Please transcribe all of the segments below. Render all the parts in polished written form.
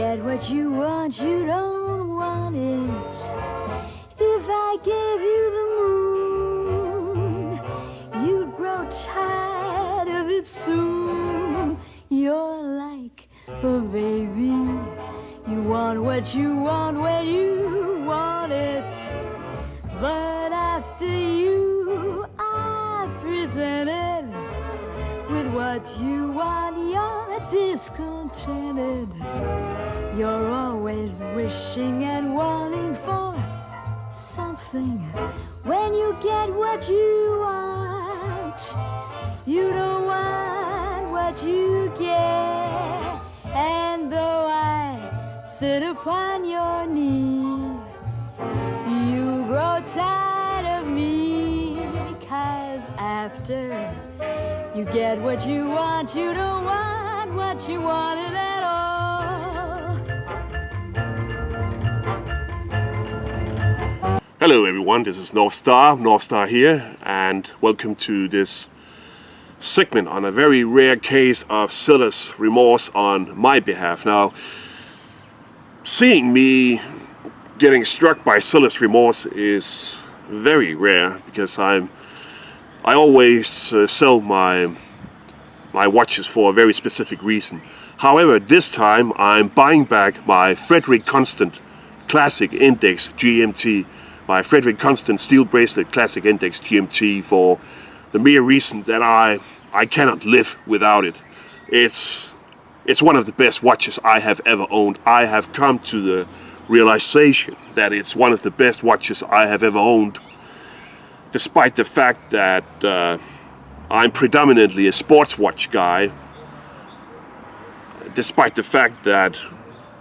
get what you want, you don't want it. If I gave you the moon, you'd grow tired of it soon. You're like a baby. You want what you want when you want it. But after you are presented with what you want, you're discontented. You're always wishing and wanting for something. When you get what you want, you don't want what you get. And though I sit upon your knee, you grow tired of me. 'Cause after you get what you want, you don't want what you wanted at all. Hello everyone, this is Northstar here, and welcome to this segment on a very rare case of seller's remorse on my behalf. Now, seeing me getting struck by seller's remorse is very rare because I always sell my watches for a very specific reason. However, this time I'm buying back my Frederick Constant Classic Index GMT, my Frederick Constant steel bracelet Classic Index GMT, for the mere reason that I cannot live without it. It's one of the best watches I have ever owned. I have come to the realization that it's one of the best watches I have ever owned, despite the fact that I'm predominantly a sports watch guy, despite the fact that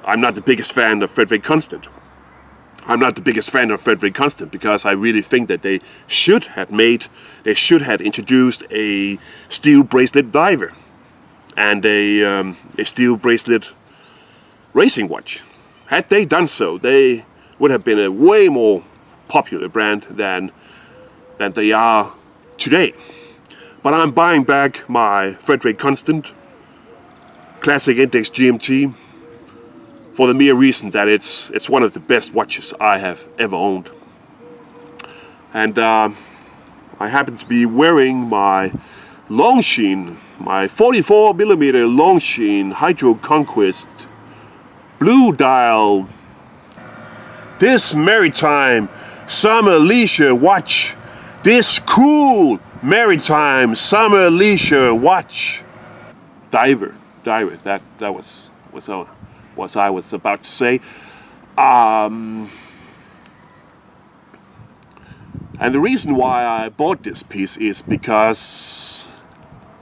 I'm not the biggest fan of Frederick Constant. I'm not the biggest fan of Frederick Constant because I really think that they should have introduced a steel bracelet diver and a steel bracelet racing watch. Had they done so, they would have been a way more popular brand than they are today. But I'm buying back my Frederick Constant Classic Index GMT for the mere reason that it's one of the best watches I have ever owned. And I happen to be wearing my Longines, my 44mm Longines Hydro Conquest blue dial, this maritime summer leisure watch, this cool maritime summer leisure watch. Diver, that was what I was about to say. And the reason why I bought this piece is because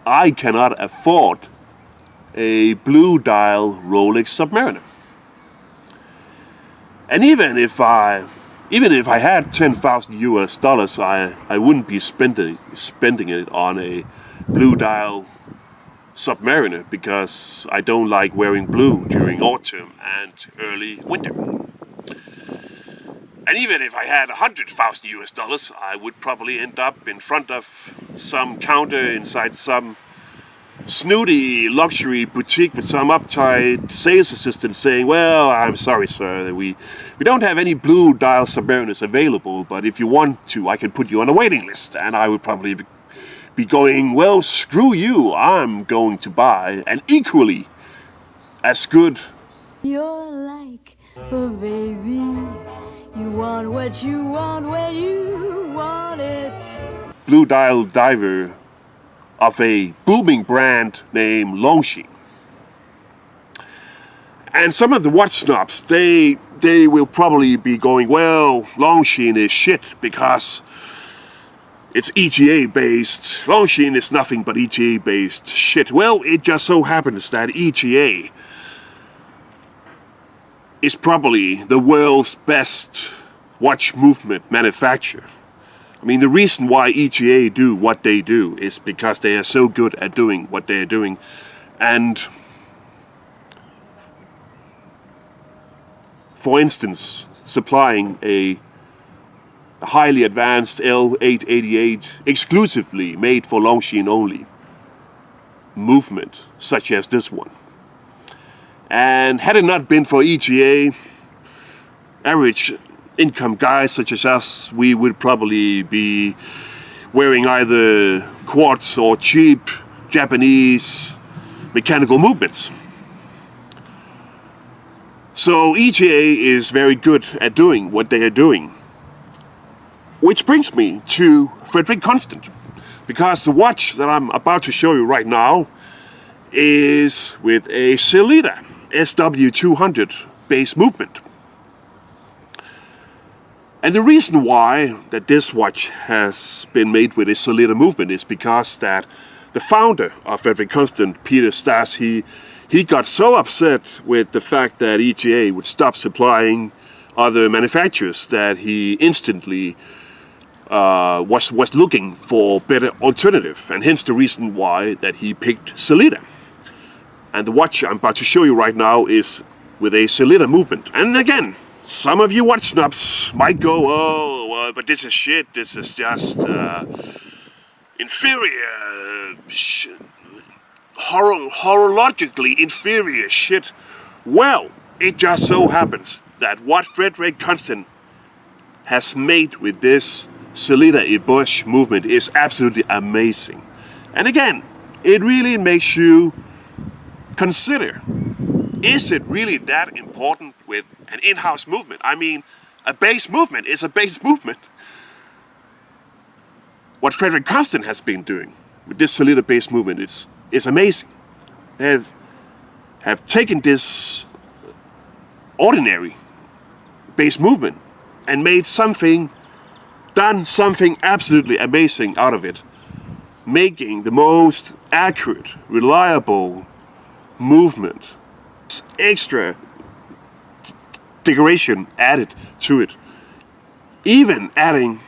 I cannot afford a blue dial Rolex Submariner. And even if I had $10,000 US, I wouldn't be spending it on a blue dial Submariner because I don't like wearing blue during autumn and early winter. And even if I had $100,000 US, I would probably end up in front of some counter inside some snooty luxury boutique with some uptight sales assistant saying, "Well, I'm sorry, sir, we don't have any blue dial Submariners available, but if you want to, I can put you on a waiting list." And I would probably be going, "Well, screw you, I'm going to buy an equally as good." You're like a baby. You want what you want when you want it. Blue dial diver of a booming brand named Longines. And some of the watch snobs, they will probably be going, "Well, Longines is shit because it's ETA based. Longines is nothing but ETA based shit." Well, it just so happens that ETA is probably the world's best watch movement manufacturer. I mean, the reason why ETA do what they do is because they are so good at doing what they are doing. And for instance, supplying a highly advanced L888 exclusively made for Longines only movement, such as this one. And had it not been for EGA, average income guys such as us, we would probably be wearing either quartz or cheap Japanese mechanical movements. So EGA is very good at doing what they are doing. Which brings me to Frederick Constant, because the watch that I'm about to show you right now is with a Sellita SW200 base movement. And the reason why that this watch has been made with a Sellita movement is because that the founder of Frederick Constant, Peter Stas, he got so upset with the fact that EGA would stop supplying other manufacturers that he instantly was looking for better alternative, and hence the reason why that he picked Sellita. And the watch I'm about to show you right now is with a Sellita movement. And again, some of you watch snobs might go, oh, well, but this is shit, this is just inferior, horologically inferior shit. Well, it just so happens that what Frederick Constant has made with this Sellita Ebauche movement is absolutely amazing. And again, it really makes you consider, is it really that important with an in-house movement? I mean, a base movement is a base movement. What Frederick Constant has been doing with this Sellita base movement is amazing. They have taken this ordinary base movement and done something absolutely amazing out of it, making the most accurate, reliable movement, extra decoration added to it, even adding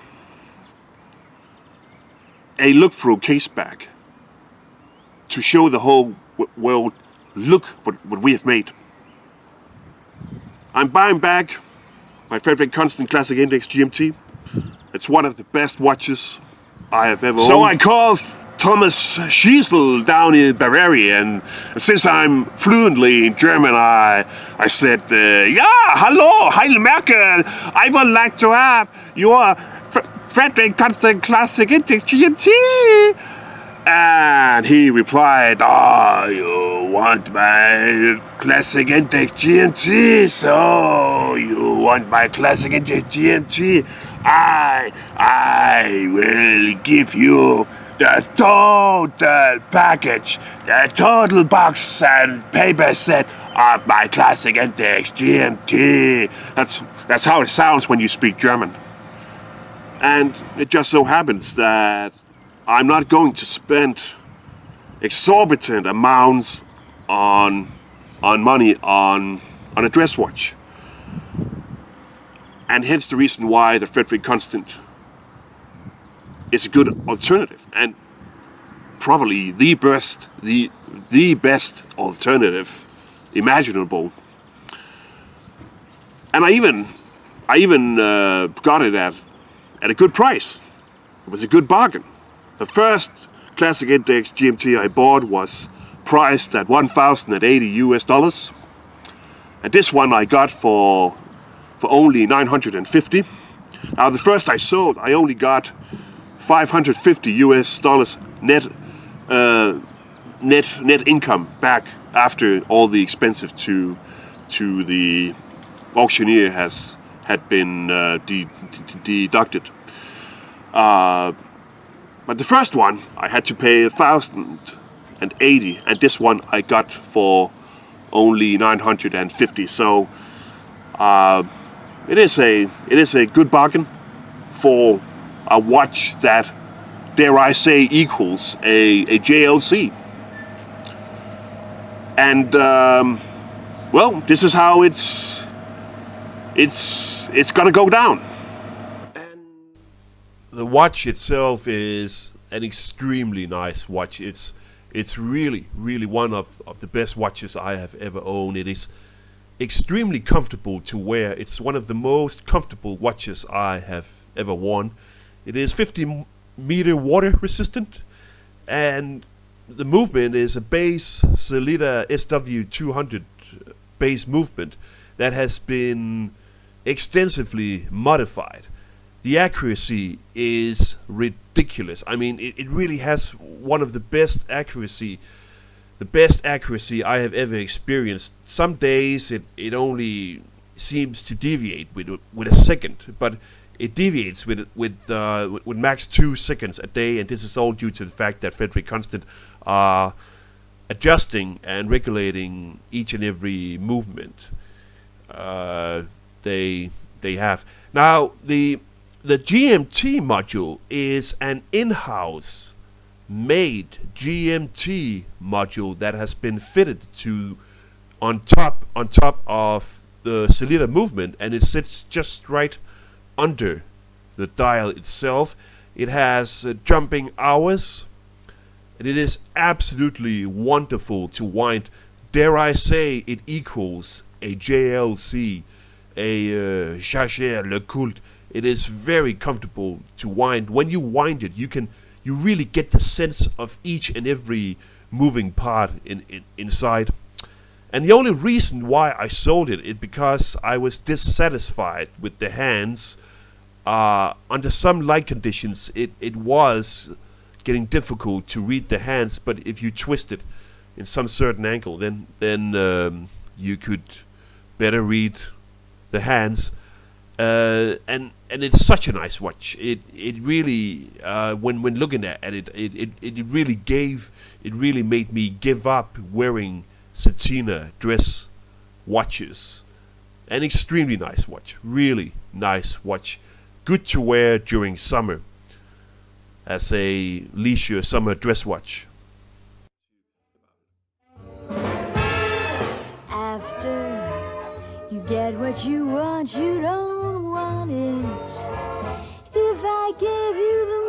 a look-through case back to show the whole world, look what we have made. I'm buying back my Frederick Constant Classic Index GMT. It's one of the best watches I have ever owned. So I called Thomas Schiesel down in Bavaria, and since I'm fluently in German, I said, yeah, hello, Heil Merkel, I would like to have your Frederick Constant Classic Index GMT. And he replied, oh, you want my Classic Index GMT, so you want my Classic Index GMT. I will give you the total package, the total box and paper set of my Classic Index GMT. That's how it sounds when you speak German. And it just so happens that I'm not going to spend exorbitant amounts on money on a dress watch. And hence the reason why the Frederick Constant is a good alternative, and probably the best alternative imaginable. And I even got it at a good price. It was a good bargain. The first Classic Index GMT I bought was priced at $1,080 US, and this one I got for only $950. Now the first I sold, I only got $550 US net income back after all the expenses to the auctioneer had been deducted. But the first one I had to pay $1,080, and this one I got for only $950. So it is a good bargain for a watch that, dare I say, equals a JLC. And well, this is how it's gonna go down. The watch itself is an extremely nice watch. It's really, really one of the best watches I have ever owned. It is extremely comfortable to wear. It's one of the most comfortable watches I have ever worn. It is 50-meter water resistant, and the movement is a base Sellita SW200 bass movement that has been extensively modified. The accuracy is ridiculous. I mean, it really has one of the best accuracy I have ever experienced. Some days it only seems to deviate with a second, but it deviates with max 2 seconds a day, and this is all due to the fact that Frederick Constant are adjusting and regulating each and every movement they have. Now the GMT module is an in-house made GMT module that has been fitted to on top of the cylinder movement, and it sits just right under the dial itself. It has jumping hours, and it is absolutely wonderful to wind. Dare I say, it equals a JLC, a Jaeger LeCoultre. It is very comfortable to wind. When you wind it, you really get the sense of each and every moving part inside. And the only reason why I sold it is because I was dissatisfied with the hands. Under some light conditions, it was getting difficult to read the hands, but if you twist it in some certain angle, then you could better read the hands. And it's such a nice watch. It really when looking at it, it really made me give up wearing satina dress watches. An extremely nice watch, really nice watch, good to wear during summer as a leisure summer dress watch. After you get what you want, you don't want it. If I gave you the